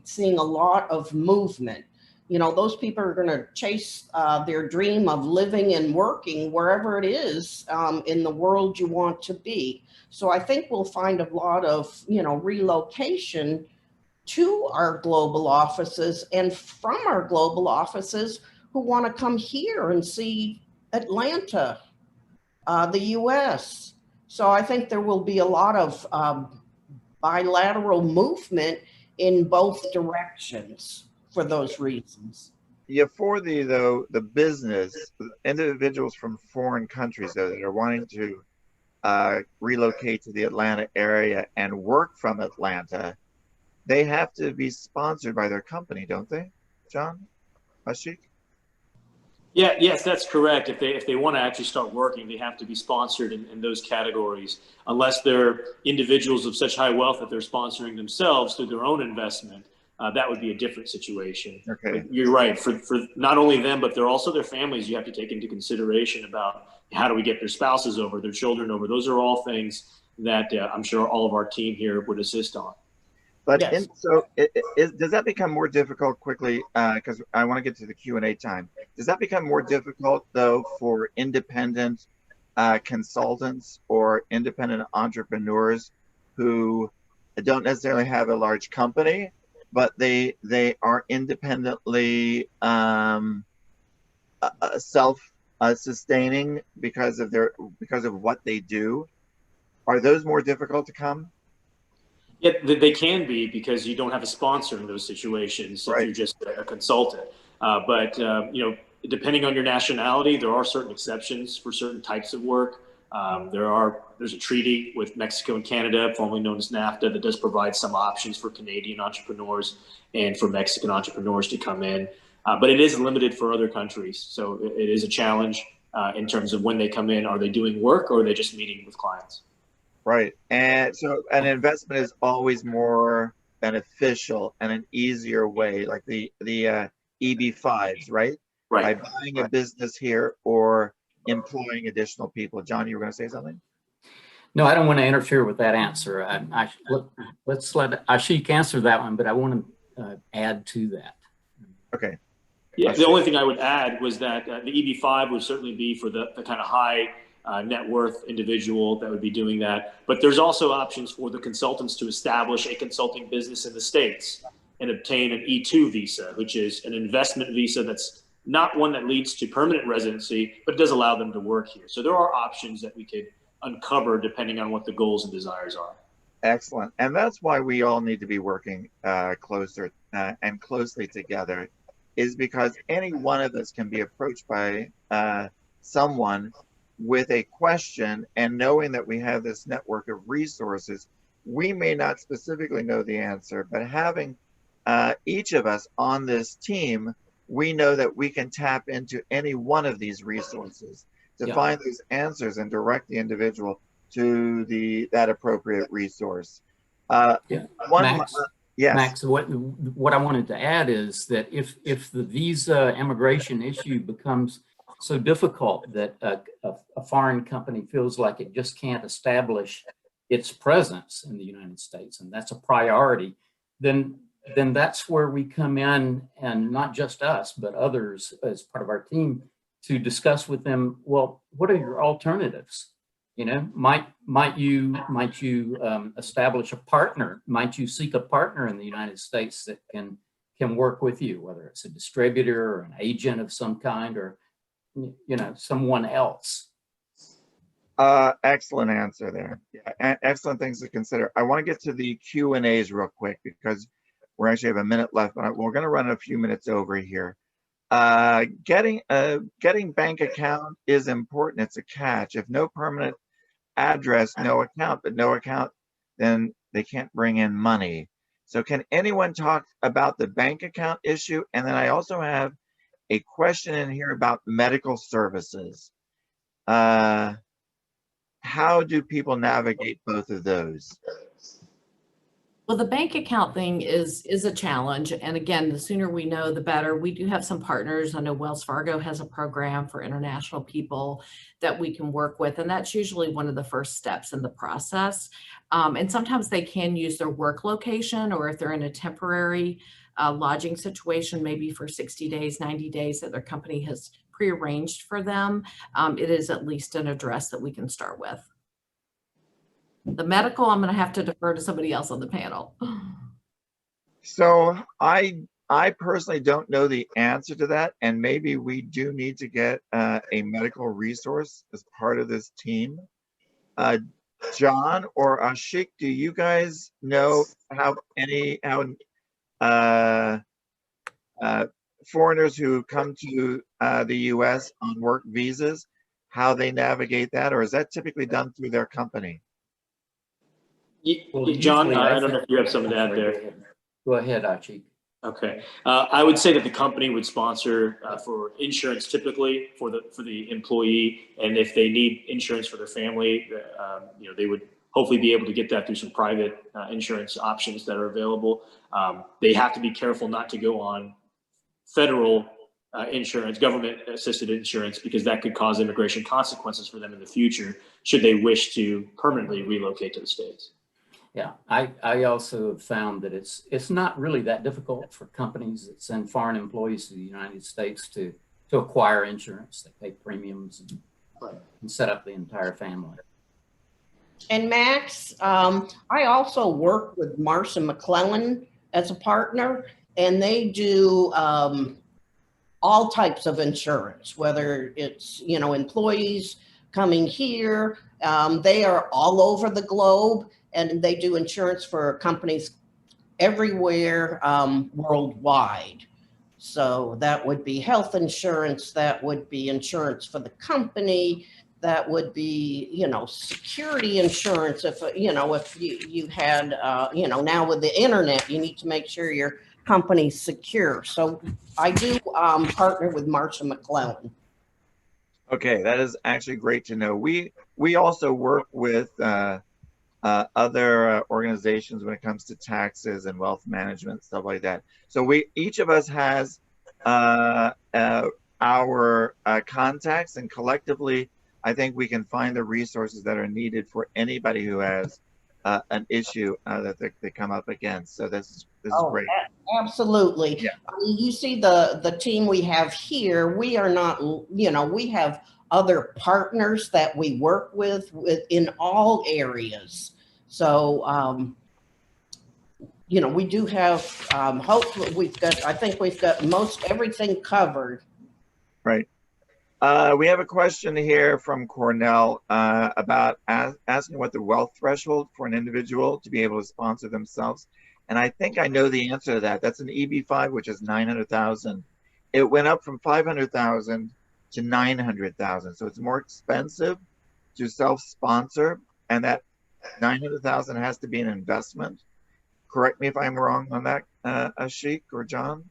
seeing a lot of movement. Those people are going to chase their dream of living and working wherever it is in the world you want to be. So I think we'll find a lot of, relocation to our global offices and from our global offices who want to come here and see Atlanta, the US. So I think there will be a lot of bilateral movement in both directions for those reasons. Yeah, for the business, individuals from foreign countries though, that are wanting to relocate to the Atlanta area and work from Atlanta, they have to be sponsored by their company, don't they, John? Ashik? Yeah, yes, that's correct. If they want to actually start working, they have to be sponsored in those categories, unless they're individuals of such high wealth that they're sponsoring themselves through their own investment. That would be a different situation. Okay. But you're right. For not only them, but they're also their families. You have to take into consideration about how do we get their spouses over, their children over. Those are all things that I'm sure all of our team here would assist on. But Yes. does that become more difficult quickly? Because I want to get to the Q&A time. Does that become more difficult though for independent consultants or independent entrepreneurs who don't necessarily have a large company, but they are independently self-sustaining because of what they do? Are those more difficult to come? Yeah, they can be, because you don't have a sponsor in those situations if Right. you're just a consultant. But depending on your nationality, there are certain exceptions for certain types of work. There's a treaty with Mexico and Canada, formerly known as NAFTA, that does provide some options for Canadian entrepreneurs and for Mexican entrepreneurs to come in. But it is limited for other countries. So it is a challenge in terms of when they come in. Are they doing work, or are they just meeting with clients? Right. And so an investment is always more beneficial and an easier way, like the EB5s, right? Right. By buying a business here or employing additional people. John, you were going to say something? No, I don't want to interfere with that answer. Let's let Ashik answer that one, but I want to add to that. Okay. Yeah, the only thing I would add was that the EB5 would certainly be for the kind of high net worth individual that would be doing that. But there's also options for the consultants to establish a consulting business in the States and obtain an E2 visa, which is an investment visa that's not one that leads to permanent residency, but it does allow them to work here. So there are options that we could uncover depending on what the goals and desires are. Excellent. And that's why we all need to be working closer and closely together, is because any one of us can be approached by someone with a question, and knowing that we have this network of resources, we may not specifically know the answer, but having each of us on this team, we know that we can tap into any one of these resources to find those answers and direct the individual to that appropriate resource. Max, yes. Max, what I wanted to add is that if the visa immigration issue becomes so difficult that a foreign company feels like it just can't establish its presence in the United States, and that's a priority, then that's where we come in, and not just us, but others as part of our team, to discuss with them, well, what are your alternatives? You know, might you establish a partner? Might you seek a partner in the United States that can work with you, whether it's a distributor or an agent of some kind, or someone else? Excellent answer there. Yeah, excellent things to consider. I want to get to the Q&As real quick because we actually have a minute left, but we're going to run a few minutes over here. Getting bank account is important. It's a catch. If no permanent address, no account, but no account, then they can't bring in money. So can anyone talk about the bank account issue? And then I also have a question in here about medical services. How do people navigate both of those? Well, the bank account thing is a challenge. And again, the sooner we know, the better. We do have some partners. I know Wells Fargo has a program for international people that we can work with. And that's usually one of the first steps in the process. And sometimes they can use their work location, or if they're in a temporary lodging situation, maybe for 60 days, 90 days that their company has prearranged for them, it is at least an address that we can start with. The medical, I'm going to have to defer to somebody else on the panel. So I personally don't know the answer to that, and maybe we do need to get a medical resource as part of this team. John or Ashik, do you guys know how foreigners who come to the U.S. on work visas, how they navigate that, or is that typically done through their company? Well, John, I don't know if you have something to add there. Go ahead, Achik. Okay, I would say that the company would sponsor for insurance typically for the employee, and if they need insurance for their family, they would hopefully be able to get that through some private insurance options that are available. They have to be careful not to go on federal insurance, government assisted insurance, because that could cause immigration consequences for them in the future should they wish to permanently relocate to the States. Yeah, I also have found that it's not really that difficult for companies that send foreign employees to the United States to acquire insurance. They pay premiums and set up the entire family. And Max, I also work with Marsh & McLennan as a partner, and they do all types of insurance, whether it's, employees coming here. They are all over the globe, and they do insurance for companies everywhere worldwide. So that would be health insurance, that would be insurance for the company, that would be, security insurance. If you had, now with the internet, you need to make sure your company's secure. So I do partner with Marsh & McLennan. Okay, that is actually great to know. We also work with other organizations when it comes to taxes and wealth management, stuff like that. So each of us has our contacts, and collectively, I think we can find the resources that are needed for anybody who has an issue that they come up against. So this is great. Absolutely. Yeah. I mean, you see the team we have here, we are not, we have other partners that we work with in all areas. So, we do have, hopefully I think we've got most everything covered. Right. We have a question here from Cornell about asking what the wealth threshold for an individual to be able to sponsor themselves. And I think I know the answer to that. That's an EB-5, which is 900,000. It went up from 500,000 to 900,000. So it's more expensive to self-sponsor, and that 900,000 has to be an investment. Correct me if I'm wrong on that, Ashik or John?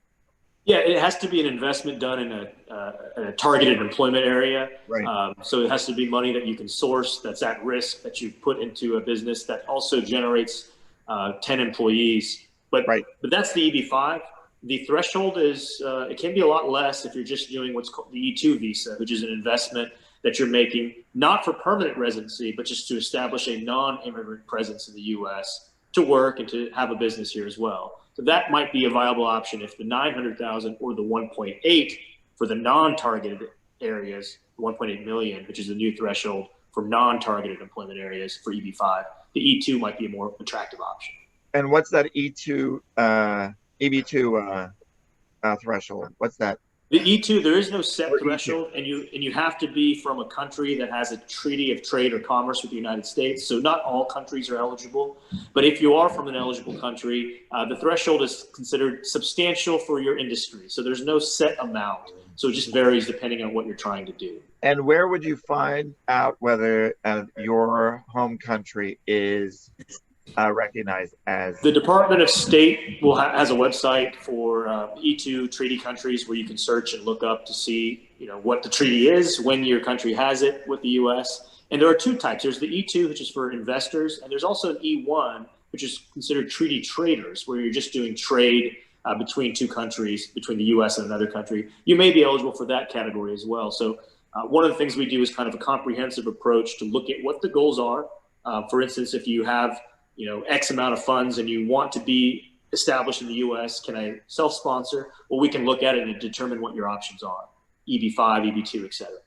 Yeah, it has to be an investment done in a targeted employment area. Right. So it has to be money that you can source, that's at risk, that you put into a business that also generates 10 employees. But that's the EB-5. The threshold is, it can be a lot less if you're just doing what's called the E-2 visa, which is an investment that you're making, not for permanent residency, but just to establish a non-immigrant presence in the U.S. to work and to have a business here as well. So that might be a viable option if the 900,000 or the 1.8 for the non-targeted areas, 1.8 million, which is the new threshold for non-targeted employment areas for EB-5. The E-2 might be a more attractive option. And what's that EB-2 threshold? What's that? The E-2, there is no set threshold, and you have to be from a country that has a treaty of trade or commerce with the United States. So not all countries are eligible, but if you are from an eligible country, the threshold is considered substantial for your industry. So there's no set amount. So it just varies depending on what you're trying to do. And where would you find out whether your home country is recognized as? The Department of State has a website for E2 treaty countries where you can search and look up to see, what the treaty is, when your country has it with the U.S. And there are two types. There's the E2, which is for investors, and there's also an E1, which is considered treaty traders, where you're just doing trade between two countries, between the U.S. and another country. You may be eligible for that category as well. So one of the things we do is kind of a comprehensive approach to look at what the goals are. For instance, if you have X amount of funds and you want to be established in the U.S., can I self-sponsor? Well, we can look at it and determine what your options are, EB-5, EB-2, et cetera.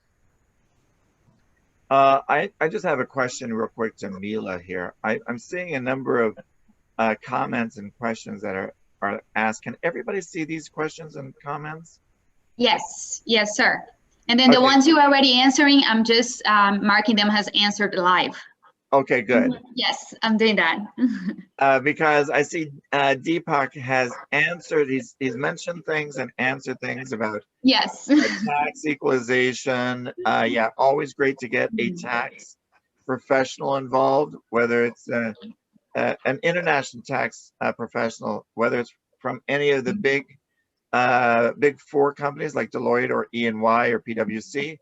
I just have a question real quick to Mila here. I'm seeing a number of comments and questions that are asked. Can everybody see these questions and comments? Yes, sir. And then the ones you are already answering, I'm just marking them as answered live. Okay, good. Yes, I'm doing that. Because I see Deepak has answered, he's mentioned things and answered things about tax equalization. Yeah, always great to get a tax professional involved, whether it's an international tax professional, whether it's from any of the big four companies like Deloitte or E&Y or PwC,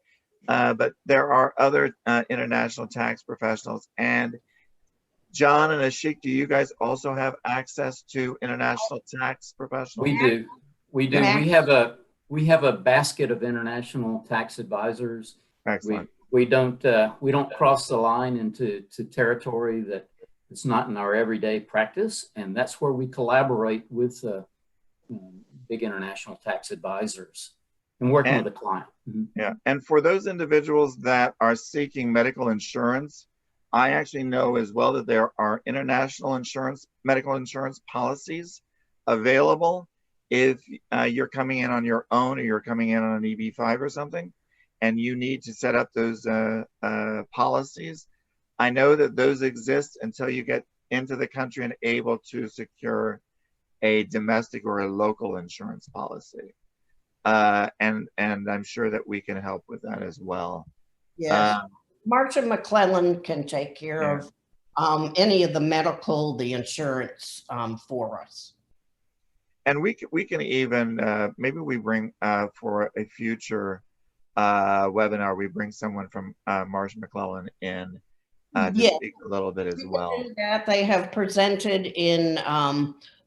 but there are other international tax professionals. And John and Ashik, do you guys also have access to international tax professionals? We do. We do. We have a basket of international tax advisors. Excellent. We don't cross the line into territory that it's not in our everyday practice, and that's where we collaborate with big international tax advisors and working with a client. Yeah, and for those individuals that are seeking medical insurance, I actually know as well that there are international medical insurance policies available if you're coming in on your own or you're coming in on an EB-5 or something, and you need to set up those policies. I know that those exist until you get into the country and able to secure a domestic or a local insurance policy. And I'm sure that we can help with that as well. Yes. Marcia McClellan can take care of any of the medical, the insurance for us. And we can even, maybe we bring for a future webinar, we bring someone from Marcia McClellan in to speak a little bit as well. That they have presented in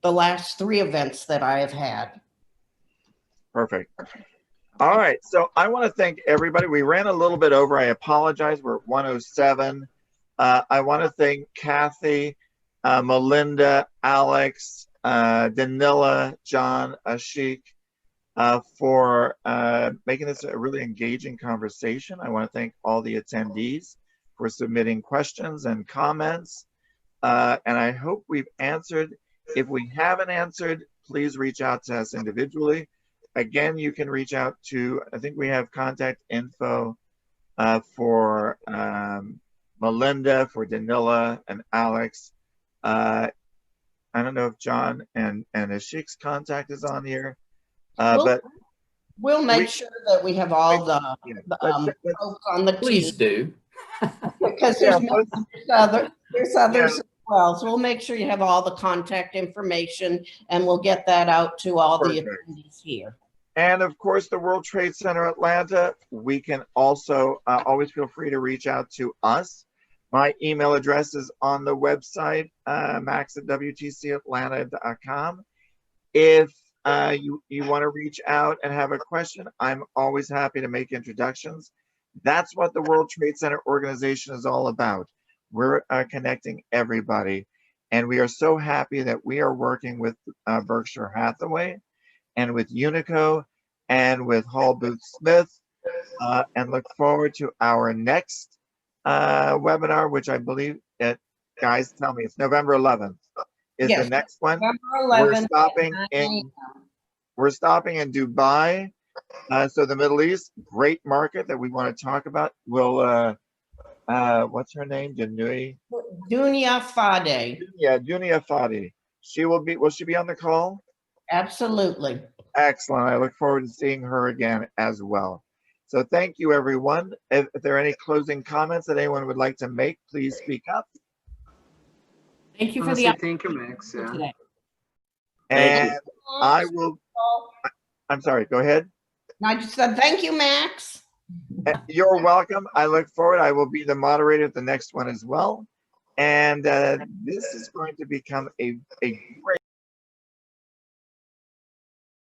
the last 3 events that I have had. Perfect. All right, so I want to thank everybody. We ran a little bit over. I apologize. We're at 1:07. I want to thank Kathy, Melinda, Alex, Danila, John, Ashik for making this a really engaging conversation. I want to thank all the attendees for submitting questions and comments. And I hope we've answered. If we haven't answered, please reach out to us individually. Again, you can reach out to, I think we have contact info for Melinda, for Danila and Alex. I don't know if John and Ashik's contact is on here, but we'll make sure that we have all the folks on the Please team. do. Because there's others as well. So we'll make sure you have all the contact information, and we'll get that out to all the attendees here. And of course, the World Trade Center Atlanta, we can also always feel free to reach out to us. My email address is on the website, max@wtcatlanta.com. If you want to reach out and have a question, I'm always happy to make introductions. That's what the World Trade Center organization is all about. We're connecting everybody. And we are so happy that we are working with Berkshire Hathaway and with UnniCo and with Hall Booth Smith, and look forward to our next webinar, which I believe, guys, tell me, it's November 11th is the next one. November 11th. We're stopping in Dubai. So the Middle East, great market that we want to talk about. We'll, what's her name? Dunia Fade. Yeah, Dunia Fade. Will she be on the call? Absolutely. Excellent. I look forward to seeing her again as well. So thank you, everyone. If there are any closing comments that anyone would like to make, please speak up. Thank you for the Thank you, Max. today. And I will, I'm sorry, go ahead. I just said, thank you, Max. You're welcome. I look forward. I will be the moderator at the next one as well. And this is going to become a great